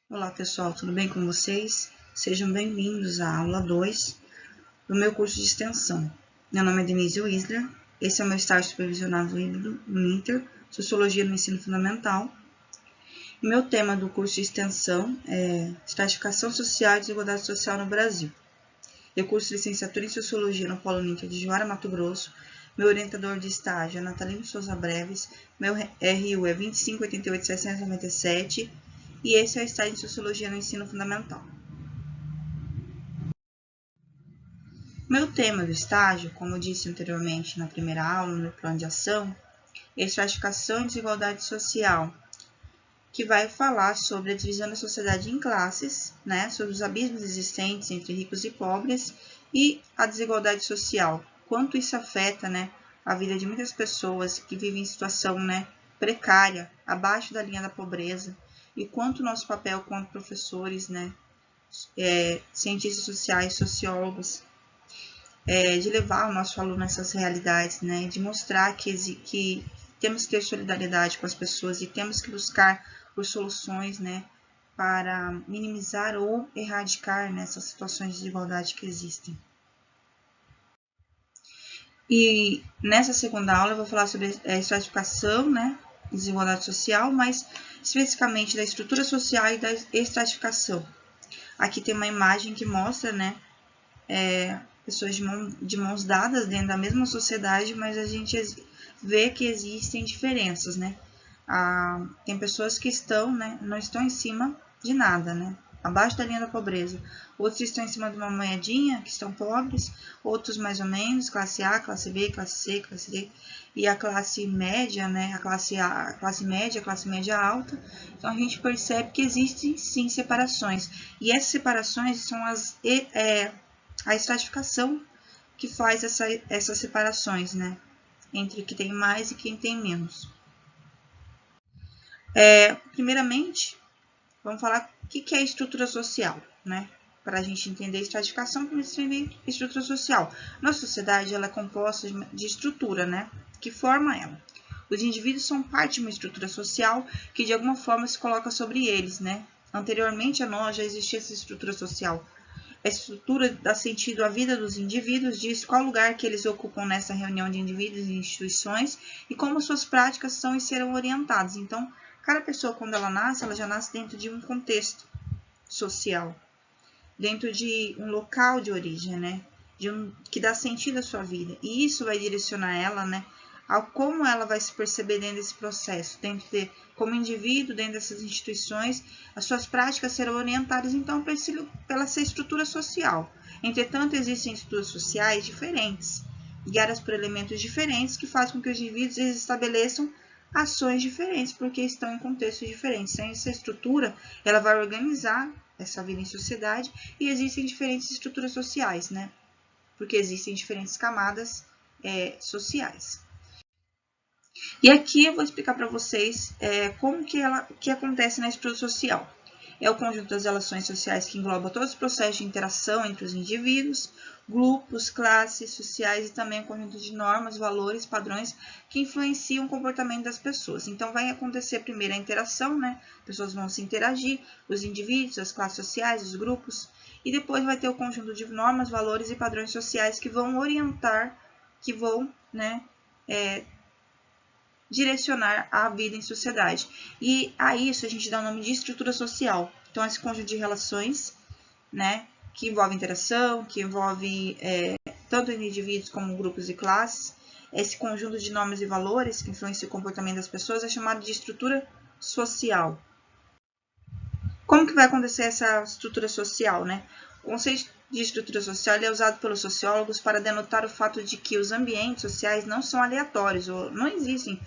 Olá pessoal, tudo bem com vocês? Sejam bem-vindos à aula 2 do meu curso de extensão. Meu nome é Denise Wisler, esse é o meu estágio supervisionado híbrido no Inter, Sociologia no Ensino Fundamental. Meu tema do curso de extensão é Estratificação Social e Desigualdade Social no Brasil. Eu curso licenciatura em Sociologia no Polo Uninter de Juara, Mato Grosso. Meu orientador de estágio é Natalino Souza Breves, meu RU é 2588797 e esse é o estágio em Sociologia no Ensino Fundamental. Meu tema do estágio, como eu disse anteriormente na primeira aula, no plano de ação, é Estratificação e Desigualdade Social, que vai falar sobre a divisão da sociedade em classes, né, sobre os abismos existentes entre ricos e pobres e a desigualdade social, quanto isso afeta, né, a vida de muitas pessoas que vivem em situação, né, precária, abaixo da linha da pobreza, e quanto o nosso papel como professores, né, cientistas sociais, sociólogos, de levar o nosso aluno a essas realidades, né, de mostrar que temos que ter solidariedade com as pessoas e temos que buscar por soluções, né, para minimizar ou erradicar nessas situações de desigualdade que existem. E nessa segunda aula eu vou falar sobre a estratificação, né, desigualdade social, mas especificamente da estrutura social e da estratificação. Aqui tem uma imagem que mostra, né, pessoas de mãos dadas dentro da mesma sociedade, mas a gente vê que existem diferenças, né? Tem pessoas que estão, né, não estão em cima de nada, né? Abaixo da linha da pobreza. Outros estão em cima de uma moedinha, que estão pobres, outros mais ou menos, classe A, classe B, classe C, classe D, e a classe média, né, a classe média alta. Então a gente percebe que existem sim separações. E essas separações são a estratificação que faz essas separações, né, entre quem tem mais e quem tem menos. Primeiramente, vamos falar o que é estrutura social, né? Para a gente entender estratificação, para entender estrutura social. Nossa sociedade ela é composta de estrutura, né? Que forma ela. Os indivíduos são parte de uma estrutura social que de alguma forma se coloca sobre eles, né? Anteriormente a nós já existia essa estrutura social. A estrutura dá sentido à vida dos indivíduos, diz qual lugar que eles ocupam nessa reunião de indivíduos e instituições e como suas práticas são e serão orientadas. Então, cada pessoa, quando ela já nasce dentro de um contexto social, dentro de um local de origem, né? Que dá sentido à sua vida. E isso vai direcionar ela, né? A como ela vai se perceber dentro desse processo, como indivíduo, dentro dessas instituições, as suas práticas serão orientadas, então, pela essa estrutura social. Entretanto, existem estruturas sociais diferentes, guiadas por elementos diferentes, que fazem com que os indivíduos estabeleçam ações diferentes, porque estão em contextos diferentes. Então, essa estrutura, ela vai organizar essa vida em sociedade e existem diferentes estruturas sociais, né? Porque existem diferentes camadas sociais. E aqui eu vou explicar para vocês como que acontece na estrutura social. É o conjunto das relações sociais que engloba todos os processos de interação entre os indivíduos, grupos, classes sociais e também o conjunto de normas, valores, padrões que influenciam o comportamento das pessoas. Então, vai acontecer primeiro a interação, né? As pessoas vão se interagir, os indivíduos, as classes sociais, os grupos, e depois vai ter o conjunto de normas, valores e padrões sociais que vão orientar, que vão, né, direcionar a vida em sociedade. E a isso a gente dá o nome de estrutura social. Então, esse conjunto de relações, né, que envolve interação, que envolve tanto indivíduos como grupos e classes, esse conjunto de normas e valores que influencia o comportamento das pessoas é chamado de estrutura social. Como que vai acontecer essa estrutura social, né? O conceito de estrutura social é usado pelos sociólogos para denotar o fato de que os ambientes sociais não são aleatórios, ou não existem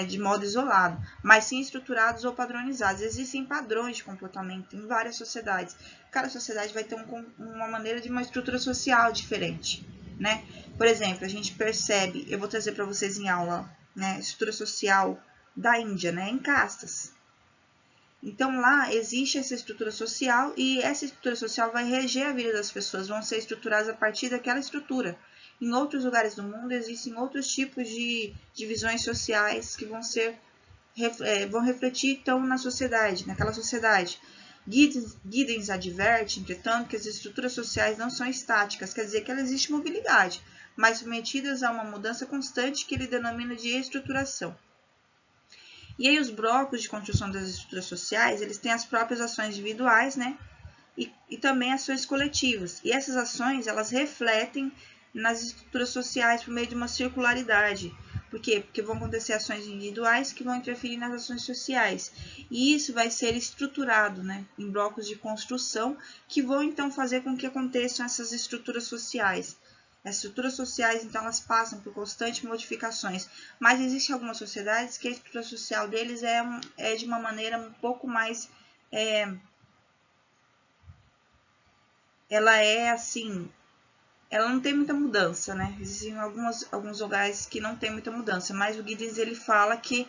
de modo isolado, mas sim estruturados ou padronizados. Existem padrões de comportamento em várias sociedades. Cada sociedade vai ter uma maneira de uma estrutura social diferente, né? Por exemplo, a gente percebe, eu vou trazer para vocês em aula, né, estrutura social da Índia, né, em castas. Então, lá existe essa estrutura social e essa estrutura social vai reger a vida das pessoas, vão ser estruturadas a partir daquela estrutura. Em outros lugares do mundo existem outros tipos de divisões sociais que vão refletir então na sociedade, naquela sociedade. Giddens adverte, entretanto, que as estruturas sociais não são estáticas, quer dizer que ela existe mobilidade, mas submetidas a uma mudança constante que ele denomina de estruturação. E aí os blocos de construção das estruturas sociais, eles têm as próprias ações individuais, né? E também ações coletivas. E essas ações, elas refletem nas estruturas sociais por meio de uma circularidade. Por quê? Porque vão acontecer ações individuais que vão interferir nas ações sociais. E isso vai ser estruturado, né, em blocos de construção que vão, então, fazer com que aconteçam essas estruturas sociais. As estruturas sociais, então, elas passam por constantes modificações. Mas existem algumas sociedades que a estrutura social deles é de uma maneira um pouco mais... ela é assim... ela não tem muita mudança, né? Existem alguns lugares que não tem muita mudança, mas o Giddens ele fala que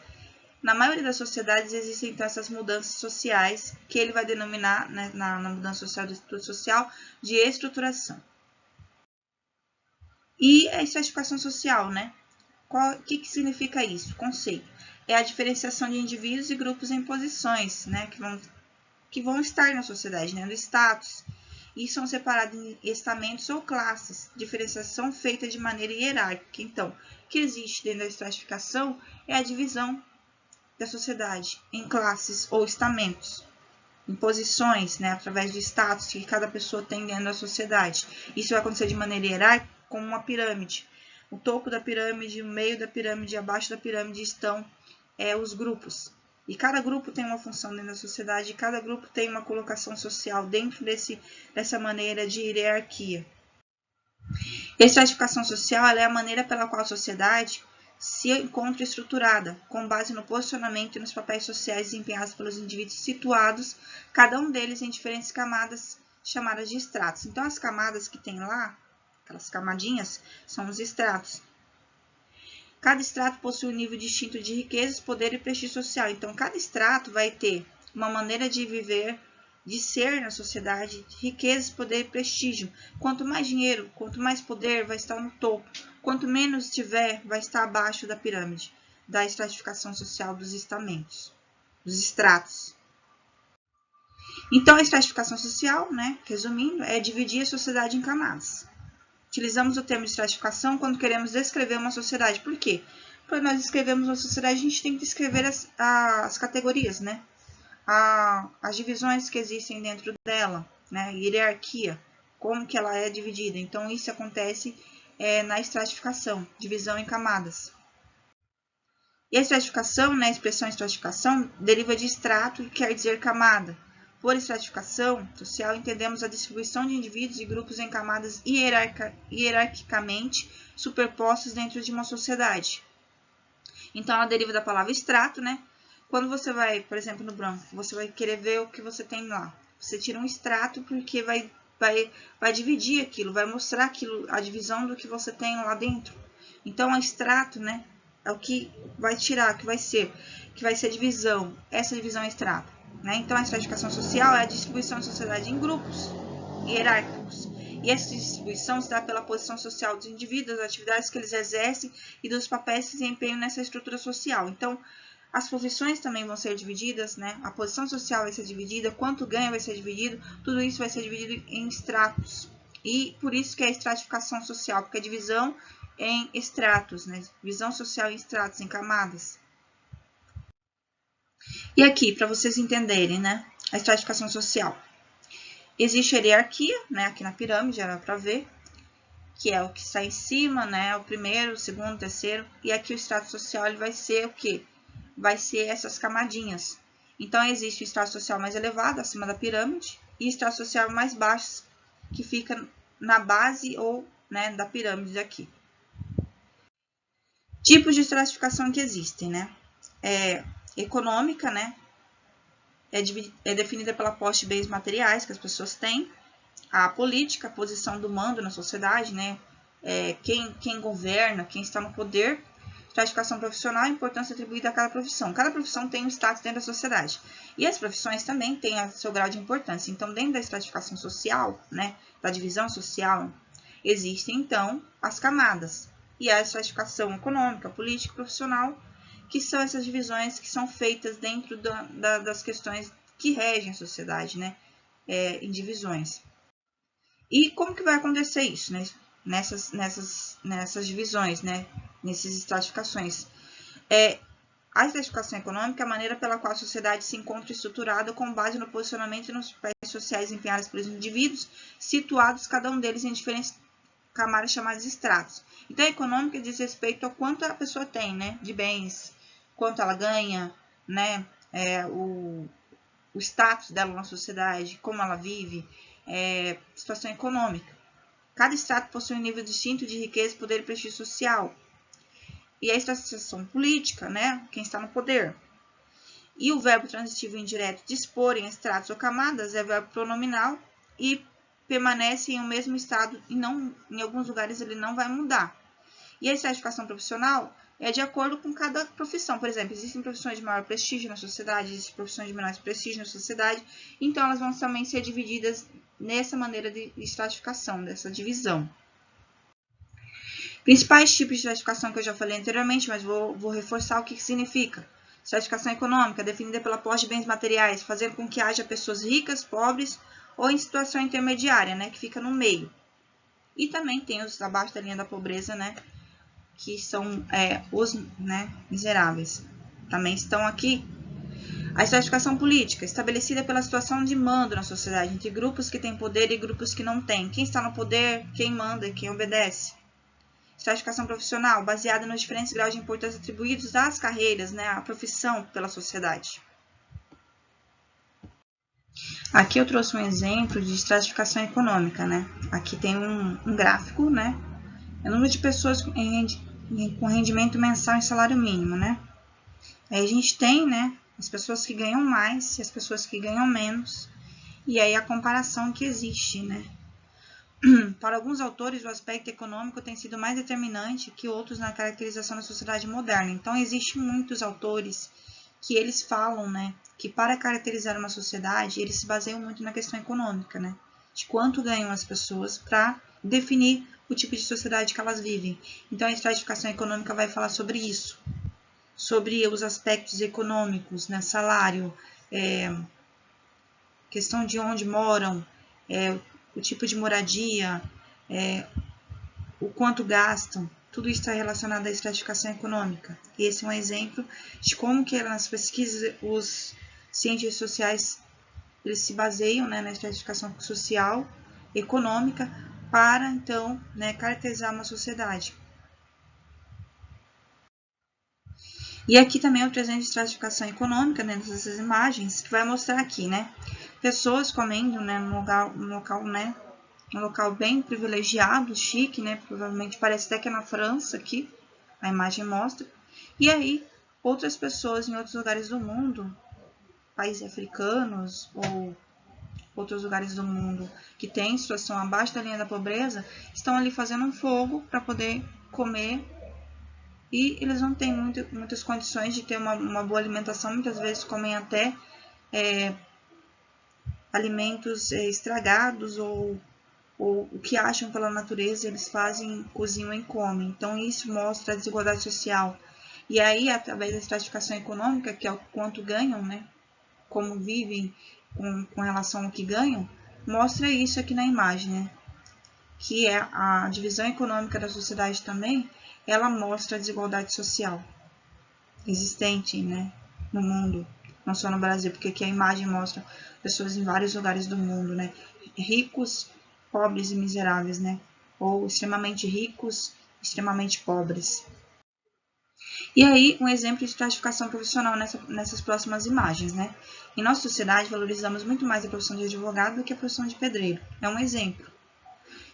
na maioria das sociedades existem então essas mudanças sociais que ele vai denominar, né, na mudança social da estrutura social, de estruturação. E a estratificação social, né? O que significa isso? Conceito. É a diferenciação de indivíduos e grupos em posições, né? Que vão estar na sociedade, né? No status. E são separados em estamentos ou classes, diferenciação feita de maneira hierárquica. Então, o que existe dentro da estratificação é a divisão da sociedade em classes ou estamentos, em posições, né, através de status que cada pessoa tem dentro da sociedade. Isso vai acontecer de maneira hierárquica, como uma pirâmide. O topo da pirâmide, o meio da pirâmide e abaixo da pirâmide estão os grupos. E cada grupo tem uma função dentro da sociedade, e cada grupo tem uma colocação social dentro dessa maneira de hierarquia. E a estratificação social é a maneira pela qual a sociedade se encontra estruturada, com base no posicionamento e nos papéis sociais desempenhados pelos indivíduos situados, cada um deles em diferentes camadas chamadas de estratos. Então, as camadas que tem lá, aquelas camadinhas, são os estratos. Cada estrato possui um nível distinto de riquezas, poder e prestígio social. Então, cada estrato vai ter uma maneira de viver, de ser na sociedade, riquezas, poder e prestígio. Quanto mais dinheiro, quanto mais poder, vai estar no topo. Quanto menos tiver, vai estar abaixo da pirâmide, da estratificação social dos estamentos, dos estratos. Então, a estratificação social, né, resumindo, é dividir a sociedade em camadas. Utilizamos o termo de estratificação quando queremos descrever uma sociedade. Por quê? Para nós descrevermos uma sociedade, a gente tem que descrever as categorias, né? As divisões que existem dentro dela, né? Hierarquia, como que ela é dividida. Então, isso acontece na estratificação, divisão em camadas. E a estratificação, né, a expressão estratificação, deriva de estrato, que quer dizer camada. Por estratificação social, entendemos a distribuição de indivíduos e grupos em camadas hierarquicamente superpostas dentro de uma sociedade. Então, ela deriva da palavra estrato, né? Quando você vai, por exemplo, no branco, você vai querer ver o que você tem lá. Você tira um extrato porque vai dividir aquilo, vai mostrar aquilo, a divisão do que você tem lá dentro. Então, o extrato, né, é o que vai tirar, que vai ser divisão. Essa divisão é extrato. Né? Então, a estratificação social é a distribuição da sociedade em grupos hierárquicos. E essa distribuição se dá pela posição social dos indivíduos, das atividades que eles exercem e dos papéis que desempenham nessa estrutura social. Então, as profissões também vão ser divididas, né? A posição social vai ser dividida, quanto ganha vai ser dividido, tudo isso vai ser dividido em estratos. E por isso que é a estratificação social, porque é divisão em estratos, né? Divisão social em estratos, em camadas. E aqui, para vocês entenderem, né, a estratificação social. Existe a hierarquia, né, aqui na pirâmide, já dá para ver, que é o que está em cima, né, o primeiro, o segundo, o terceiro, e aqui o estrato social ele vai ser o quê? Vai ser essas camadinhas. Então, existe o estrato social mais elevado, acima da pirâmide, e o estrato social mais baixo, que fica na base ou, né, da pirâmide aqui. Tipos de estratificação que existem, né? Econômica, né? É definida pela posse de bens materiais que as pessoas têm. A política, a posição do mando na sociedade, né? Quem governa, quem está no poder. Estratificação profissional, a importância atribuída a cada profissão. Cada profissão tem um status dentro da sociedade. E as profissões também têm o seu grau de importância. Então, dentro da estratificação social, né? Da divisão social, existem, então, as camadas. E a estratificação econômica, política e profissional, que são essas divisões que são feitas dentro das questões que regem a sociedade, né? Em divisões. E como que vai acontecer isso, né? Nessas divisões, né? Nessas estratificações. A estratificação econômica é a maneira pela qual a sociedade se encontra estruturada com base no posicionamento e nos papéis sociais empenhados pelos indivíduos, situados cada um deles em diferentes camadas chamadas estratos. Então, a econômica diz respeito ao quanto a pessoa tem, né, de bens, quanto ela ganha, né, o status dela na sociedade, como ela vive, situação econômica. Cada estrato possui um nível distinto de riqueza, poder e prestígio social. E a estratificação política, né, quem está no poder. E o verbo transitivo indireto dispor em estratos ou camadas é verbo pronominal e permanece em um mesmo estado e não, em alguns lugares ele não vai mudar. E a estratificação profissional é de acordo com cada profissão. Por exemplo, existem profissões de maior prestígio na sociedade, existem profissões de menor prestígio na sociedade, então elas vão também ser divididas nessa maneira de estratificação, dessa divisão. Principais tipos de estratificação que eu já falei anteriormente, mas vou reforçar o que significa. Estratificação econômica, definida pela posse de bens materiais, fazendo com que haja pessoas ricas, pobres ou em situação intermediária, né, que fica no meio. E também tem os abaixo da linha da pobreza, né, que são os, né, miseráveis. Também estão aqui. A estratificação política, estabelecida pela situação de mando na sociedade, entre grupos que têm poder e grupos que não têm. Quem está no poder, quem manda e quem obedece. Estratificação profissional, baseada nos diferentes graus de importância atribuídos às carreiras, né, à profissão pela sociedade. Aqui eu trouxe um exemplo de estratificação econômica, né? Aqui tem um gráfico, né? É o número de pessoas com rendimento mensal em salário mínimo, né? Aí a gente tem, né, as pessoas que ganham mais e as pessoas que ganham menos, e aí a comparação que existe, né? Para alguns autores, o aspecto econômico tem sido mais determinante que outros na caracterização da sociedade moderna. Então, existem muitos autores que eles falam, né, que para caracterizar uma sociedade, eles se baseiam muito na questão econômica, né, de quanto ganham as pessoas para definir o tipo de sociedade que elas vivem. Então, a estratificação econômica vai falar sobre isso, sobre os aspectos econômicos, né, salário, questão de onde moram, o tipo de moradia, o quanto gastam, tudo isso está relacionado à estratificação econômica. E esse é um exemplo de como que nas pesquisas os cientistas sociais eles se baseiam, né, na estratificação social, econômica, para então, né, caracterizar uma sociedade. E aqui também eu apresento estratificação econômica, né, nessas imagens, que vai mostrar aqui, né, pessoas comendo, né, num local, né, um local bem privilegiado, chique, né? Provavelmente parece até que é na França aqui, a imagem mostra. E aí, outras pessoas em outros lugares do mundo, países africanos ou outros lugares do mundo que têm situação abaixo da linha da pobreza, estão ali fazendo um fogo para poder comer e eles não têm muitas condições de ter uma boa alimentação, muitas vezes comem até alimentos estragados ou o que acham pela natureza, eles fazem, cozinham e comem. Então, isso mostra a desigualdade social. E aí, através da estratificação econômica, que é o quanto ganham, né? Como vivem com relação ao que ganham, mostra isso aqui na imagem, né? Que é a divisão econômica da sociedade também, ela mostra a desigualdade social existente, né? No mundo, não só no Brasil, porque aqui a imagem mostra pessoas em vários lugares do mundo, né? Ricos, pobres e miseráveis, né? Ou extremamente ricos, extremamente pobres. E aí, um exemplo de estratificação profissional nessas próximas imagens, né? Em nossa sociedade, valorizamos muito mais a profissão de advogado do que a profissão de pedreiro. É um exemplo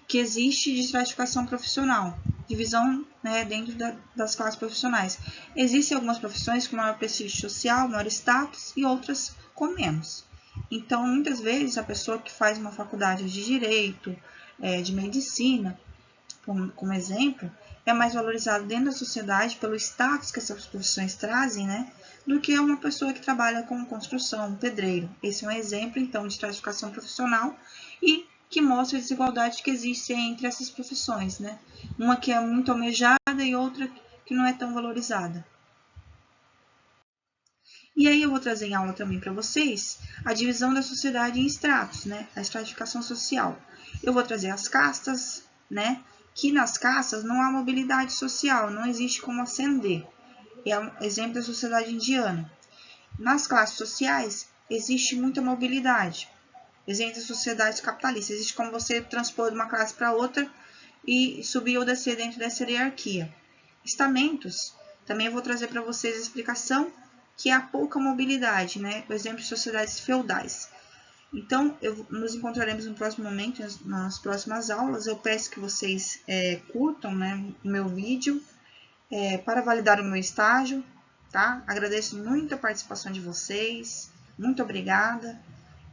que existe de estratificação profissional, divisão, né, dentro das classes profissionais. Existem algumas profissões com maior prestígio social, maior status e outras com menos. Então, muitas vezes, a pessoa que faz uma faculdade de direito, de medicina, como exemplo, é mais valorizada dentro da sociedade pelo status que essas profissões trazem, né, do que uma pessoa que trabalha com construção, um pedreiro. Esse é um exemplo, então, de estratificação profissional e que mostra a desigualdade que existe entre essas profissões, né? Uma que é muito almejada e outra que não é tão valorizada. E aí eu vou trazer em aula também para vocês a divisão da sociedade em estratos, né? A estratificação social. Eu vou trazer as castas, né? Que nas castas não há mobilidade social, não existe como ascender. É um exemplo da sociedade indiana. Nas classes sociais, existe muita mobilidade. Exemplo das sociedades capitalistas. Existe como você transpor de uma classe para outra e subir ou descer dentro dessa hierarquia. Estamentos, também eu vou trazer para vocês a explicação que é a pouca mobilidade, né? O exemplo de sociedades feudais. Então, nos encontraremos no próximo momento, nas próximas aulas. Eu peço que vocês curtam, né, o meu vídeo para validar o meu estágio, tá? Agradeço muito a participação de vocês, muito obrigada,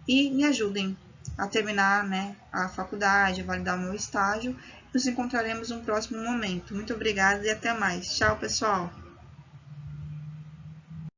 e me ajudem a terminar, né, a faculdade, a validar o meu estágio. Nos encontraremos no próximo momento. Muito obrigada e até mais. Tchau, pessoal!